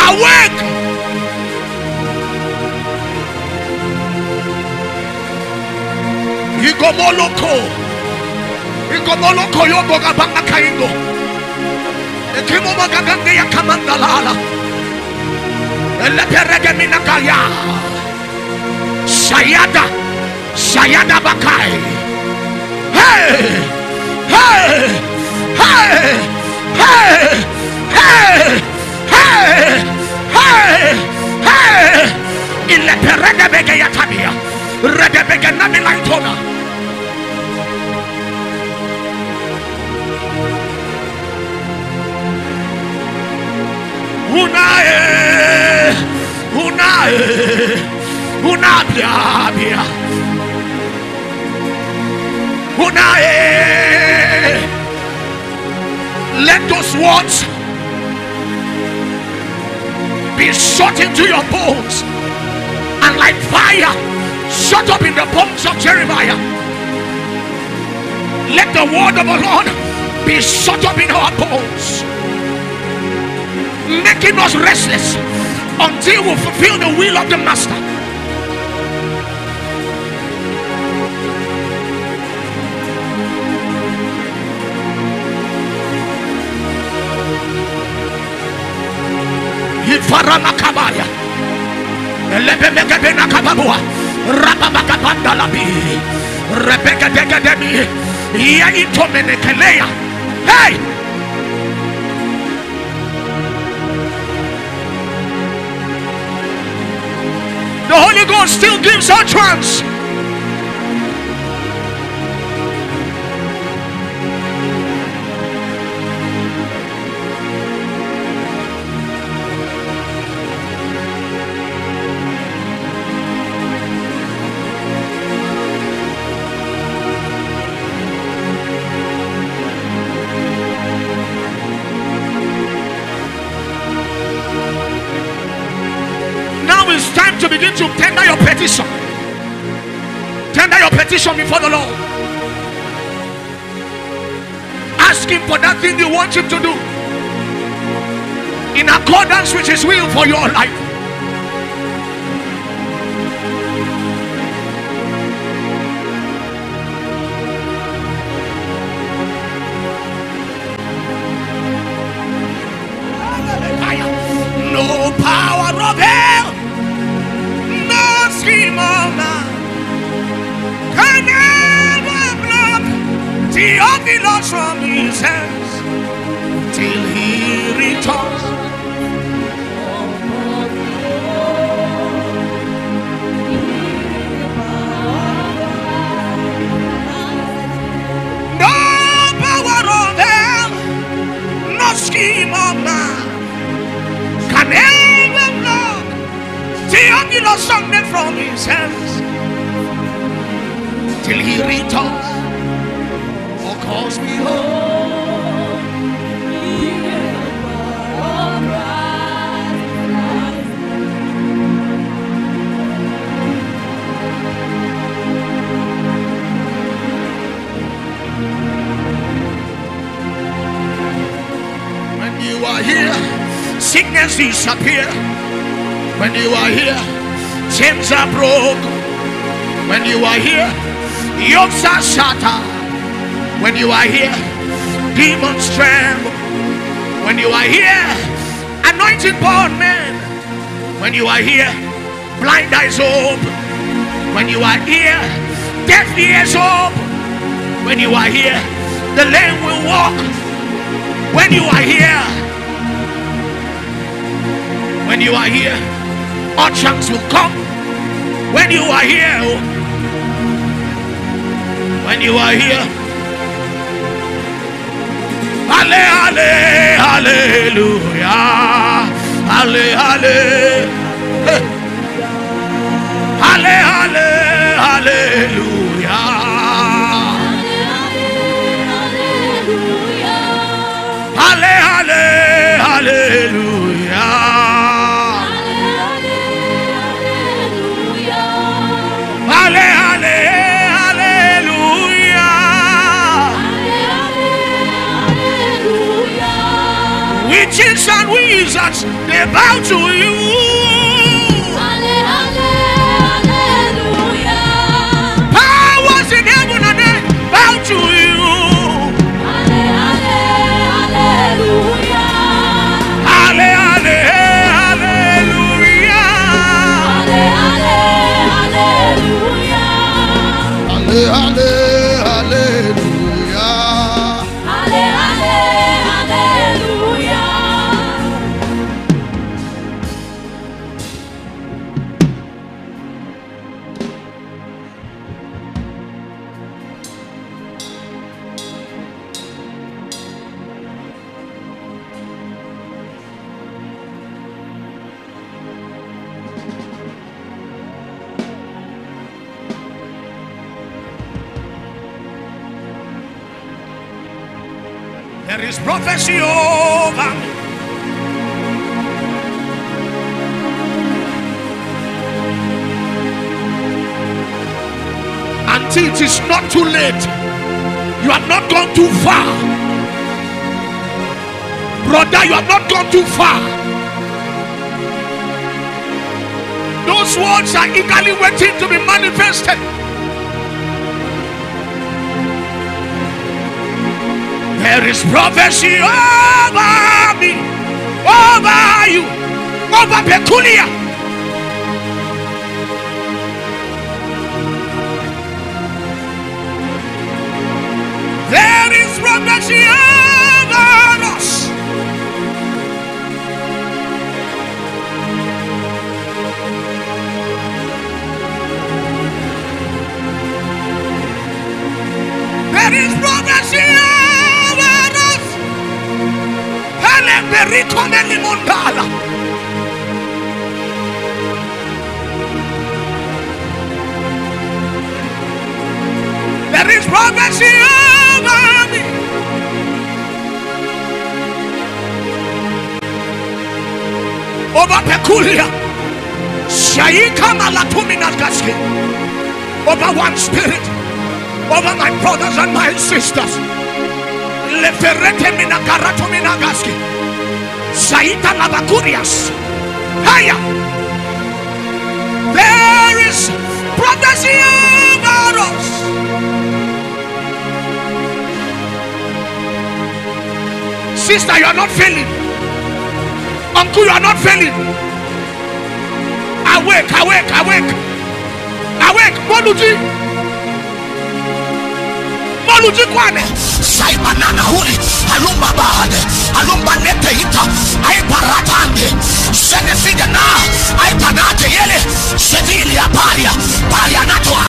Awake! Igomoloko yobo gabanga kaingo. Ekimo magagange ya kamandalala. Eleperege minakaya. Sayada bakai. Hey! Hey! Hey! Hey! Hey! Hey! Hey! Hey! Eleperege bege ya tabia. Rege bege nami laitona. Let those words be shot into your bones, and like fire shut up in the bones of Jeremiah. Let the word of the Lord be shut up in our bones, making us restless until we fulfill the will of the Master. Farama kabaya, elebemeke bena kababua, rababaka bandalabi, rebeka degedemi, yaitomenekeleya. Hey! The Holy Ghost still gives our chance. To begin to tender your petition. Tender your petition before the Lord. Ask him for that thing you want him to do in accordance with his will for your life. No power of hell, scheme of man can never block Theophilus from his hands till he returns. No power of hell, no scheme of man can ever block Theophilus Sunday from his hands till he returns or calls me home. When you are here, sickness disappears. When you are here, chains are broke. When you are here, yokes are shattered. When you are here, demons tremble. When you are here, anointing born men. When you are here, blind eyes open. When you are here, deaf ears open. When you are here, the lame will walk. When you are here, when you are here, all chants will come. When you are here, when you are here, hallelujah, hallelujah, hallelujah, hallelujah, hallelujah, hallelujah, hallelujah. witches and wizards, they bow to you. Powers in heaven and earth bow to you. There is prophecy over me. Until it is not too late, you have not gone too far. Brother, you have not gone too far. Those words are eagerly waiting to be manifested. There is prophecy over me, over you, over peculiar. There is prophecy over us. There is prophecy over us. There is prophecy over me. Over peculiar. Shaika malatumina gaski. Over one spirit. Over my brothers and my sisters. Leferete mina karatumina gaski. Saita Lavakurias. Haya. There is prophecy about us. Sister, you are not failing. Uncle, you are not failing. Awake, awake, awake. Awake, Moluji. Moluji Kwane. Saimanana huli. Alumba bahade. Alumba nete hita. Aiparatande. Sene fide na. Aipanate yele. Sedili ya paria. Paria nato.